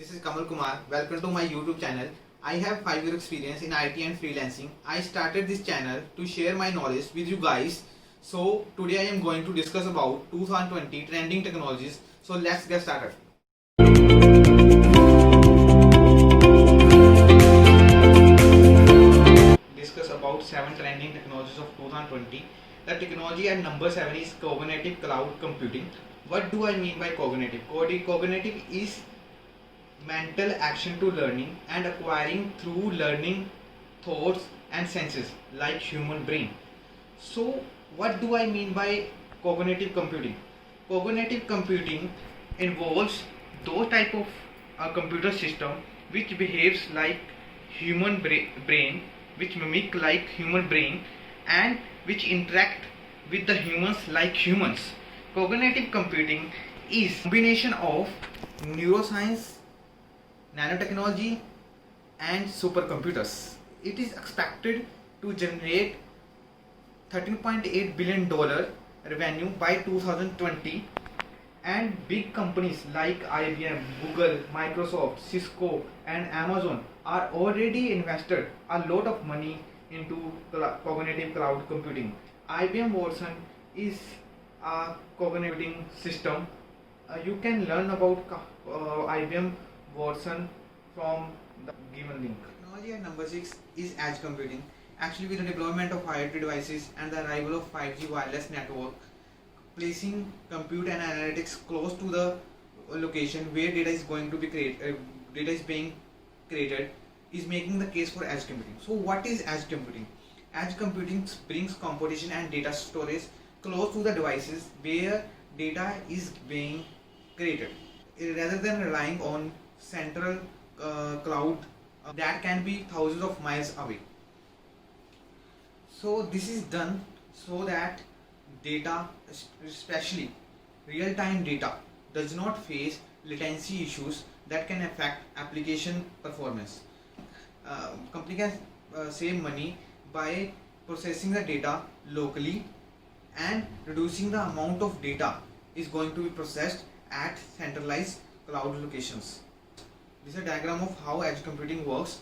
This is Kamal Kumar. Welcome to my YouTube channel. I have 5 year experience in IT and freelancing. I started this channel to share my knowledge with you guys. So today I am going to discuss about 2020 trending technologies. So let's get started. Discuss about 7 trending technologies of 2020. The technology at number 7 is cognitive cloud computing. What do I mean by cognitive? Cognitive is mental action to learning and acquiring through learning thoughts and senses like human brain. So what do I mean by cognitive computing? Cognitive computing involves those type of computer system which behaves like human brain, which mimic like human brain, and which interact with the humans like humans. Cognitive computing is combination of neuroscience, nanotechnology and supercomputers. It is expected to generate $13.8 billion revenue by 2020, and big companies like IBM, Google, Microsoft, Cisco and Amazon are already invested a lot of money into cognitive cloud computing. IBM Watson is a cognitive system. You can learn about IBM Watson from the given link. Technology at number 6 is edge computing. Actually, with the development of IoT devices and the arrival of 5G wireless network, placing compute and analytics close to the location where data is going to be data is being created is making the case for edge computing. So what is edge computing? Edge computing brings computation and data storage close to the devices where data is being created, rather than relying on central cloud that can be thousands of miles away. So this is done so that data, especially real-time data, does not face latency issues that can affect application performance. Company can save money by processing the data locally and reducing the amount of data is going to be processed at centralized cloud locations. This is a diagram of how edge computing works.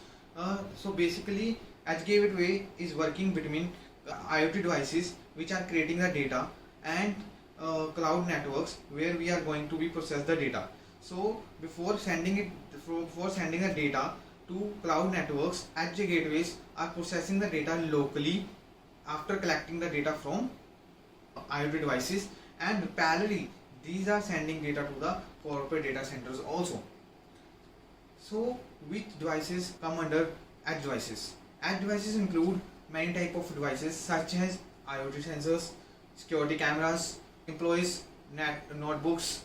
So basically, edge gateway is working between IoT devices which are creating the data and cloud networks where we are going to be process the data. So before sending the data to cloud networks, edge gateways are processing the data locally after collecting the data from IoT devices, and parallelly these are sending data to the corporate data centers also. So which devices come under edge devices? Edge devices include many type of devices such as IoT sensors, security cameras, employees notebooks,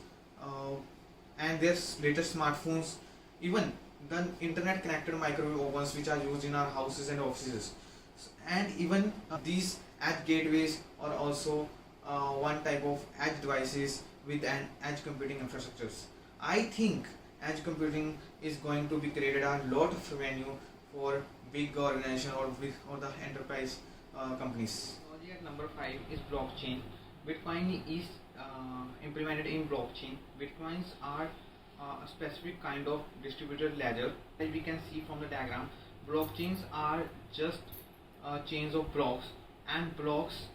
and their latest smartphones, even the internet connected microwave ovens which are used in our houses and offices. And even these edge gateways are also one type of edge devices with an edge computing infrastructures. I think edge computing is going to be created a lot of revenue for big organization or the enterprise companies. Technology at number 5 is blockchain. Bitcoin is implemented in blockchain. Bitcoins are a specific kind of distributed ledger. As we can see from the diagram, blockchains are just chains of blocks, and blocks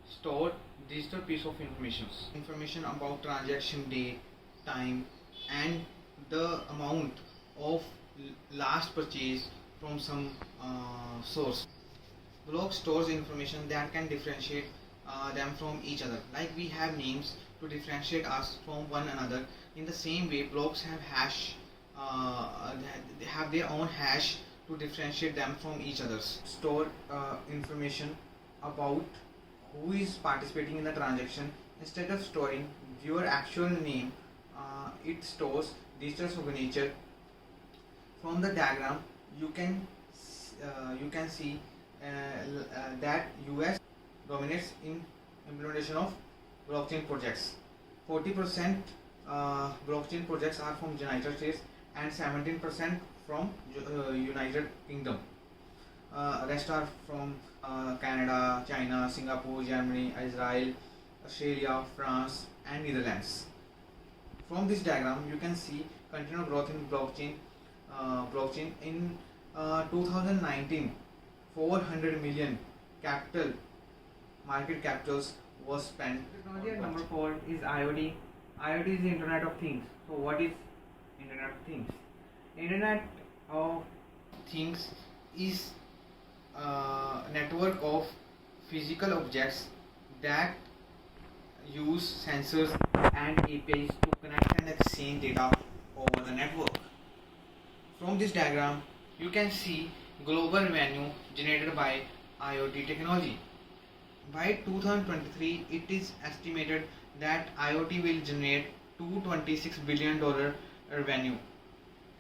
store digital piece of information about transaction date, time and the amount of last purchase from some source. Block stores information that can differentiate them from each other. Like we have names to differentiate us from one another. In the same way, blocks have hash. They have their own hash to differentiate them from each other's. Store information about who is participating in the transaction. Instead of storing your actual name, it stores digital signature. From the diagram, you can see that US dominates in implementation of blockchain projects. 40% blockchain projects are from United States and 17% from United Kingdom. Rest are from Canada, China, Singapore, Germany, Israel, Australia, France and Netherlands. From this diagram you can see continued growth in blockchain in 2019. 400 million capital market capitals was spent. Technology at number 4 is IoT. IoT is the Internet of Things. So what is Internet of Things? Internet of Things is a network of physical objects that use sensors and APIs to connect and exchange data over the network. From this diagram, you can see global revenue generated by IoT technology. By 2023, it is estimated that IoT will generate $226 billion revenue,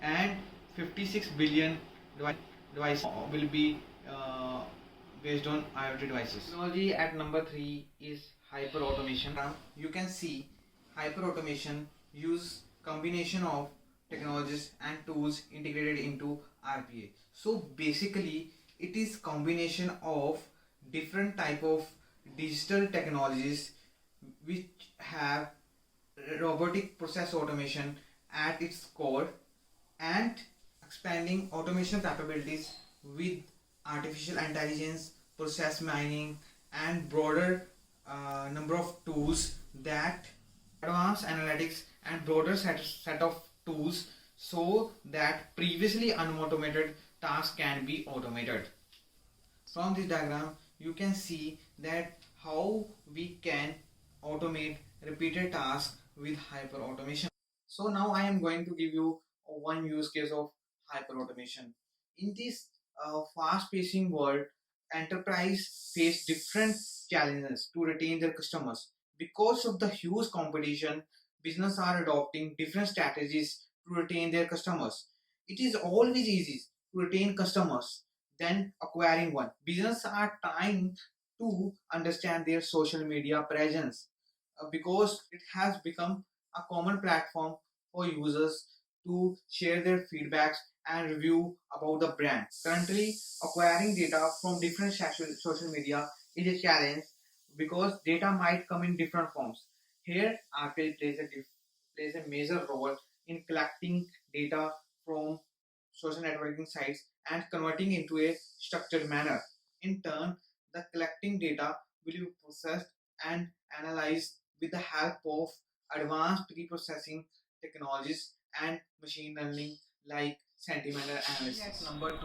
and 56 billion devices will be based on IoT devices. Technology at number 3 is hyper automation. You can see hyper automation use combination of technologies and tools integrated into RPA. So basically, it is combination of different type of digital technologies which have robotic process automation at its core, and expanding automation capabilities with artificial intelligence, process mining, and broader number of tools that advanced analytics and broader set of tools, so that previously unautomated tasks can be automated. From this diagram, you can see that how we can automate repeated tasks with hyper automation. So now I am going to give you one use case of hyper automation. In this fast pacing world, enterprise face different challenges to retain their customers. Because of the huge competition, business are adopting different strategies to retain their customers. It is always easy to retain customers than acquiring one. Business are trying to understand their social media presence because it has become a common platform for users to share their feedbacks and review about the brand. Currently, acquiring data from different social media is a challenge because data might come in different forms. Here, RPA plays a major role in collecting data from social networking sites and converting into a structured manner. In turn, the collecting data will be processed and analyzed with the help of advanced pre-processing technologies and machine learning like sentimental analysis. Number 2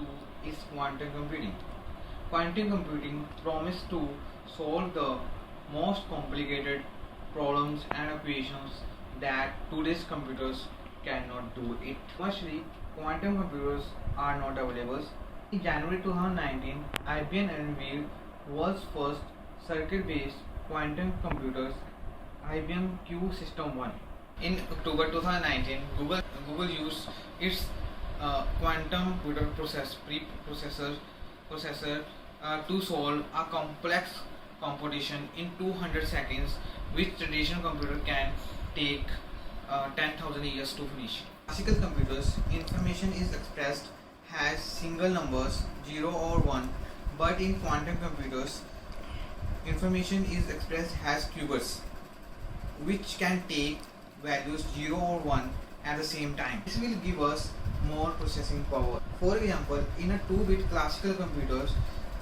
is quantum computing. Quantum computing promises to solve the most complicated problems and equations that today's computers cannot do it. Commercially, quantum computers are not available. In January 2019, IBM unveiled world's first circuit-based quantum computers, IBM Q System 1. In October 2019, Google used its quantum computer processor to solve a complex computation in 200 seconds, which traditional computer can take 10,000 years to finish. Classical computers, information is expressed as single numbers 0 or 1, but in quantum computers, information is expressed as qubits, which can take values 0 or 1 at the same time. This will give us more processing power. For example, in a 2-bit classical computers,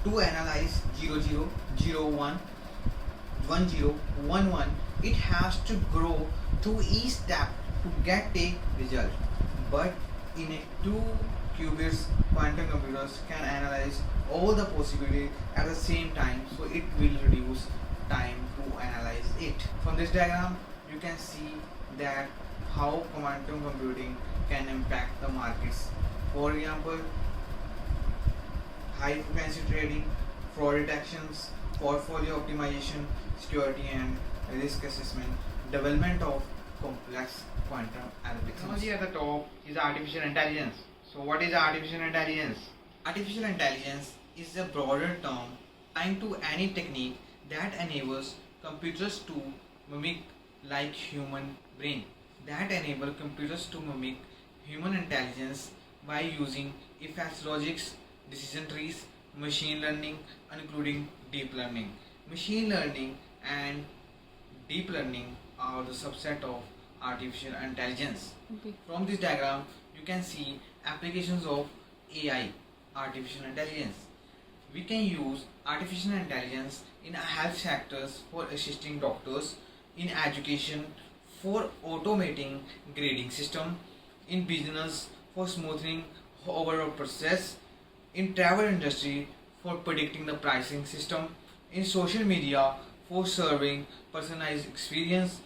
to analyze 00, 01, 10, 11, it has to grow through each step to get a result. But in a 2 qubits, quantum computers can analyze all the possibilities at the same time, so it will reduce time to analyze it. From this diagram, you can see that how quantum computing can impact the markets. For example, high frequency trading, fraud detections, portfolio optimization, security and risk assessment, development of complex quantum algorithms. Technology at the top is artificial intelligence. So what is artificial intelligence? Artificial intelligence is a broader term applying to any technique that enables computers to mimic like human brain, that enable computers to mimic human intelligence by using if-else logics, decision trees, machine learning, including deep learning. Machine learning and deep learning are the subset of artificial intelligence. Okay. From this diagram, you can see applications of AI, artificial intelligence. We can use artificial intelligence in health sectors for assisting doctors, in education for automating grading system, in business for smoothing overall process, in travel industry for predicting the pricing system, in social media for serving personalized experience,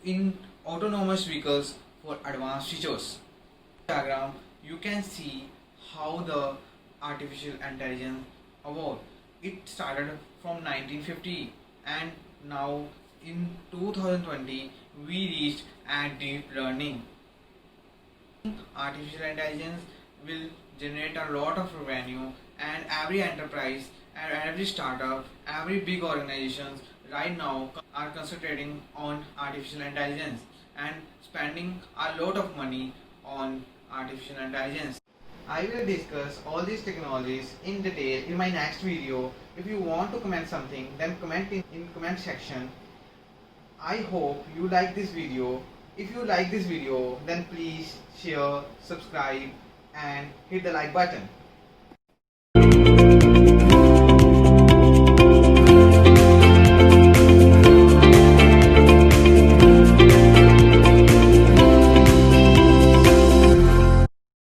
in autonomous vehicles for advanced features. Diagram, you can see how the artificial intelligence evolved. It started from 1950 and now in 2020 we reached at deep learning. Artificial intelligence will generate a lot of revenue, and every enterprise and every startup, every big organizations right now are concentrating on artificial intelligence and spending a lot of money on artificial intelligence. I will discuss all these technologies in detail in my next video. If you want to comment something, then comment in comment section. I hope you like this video. If you like this video, then please share, subscribe and hit the like button.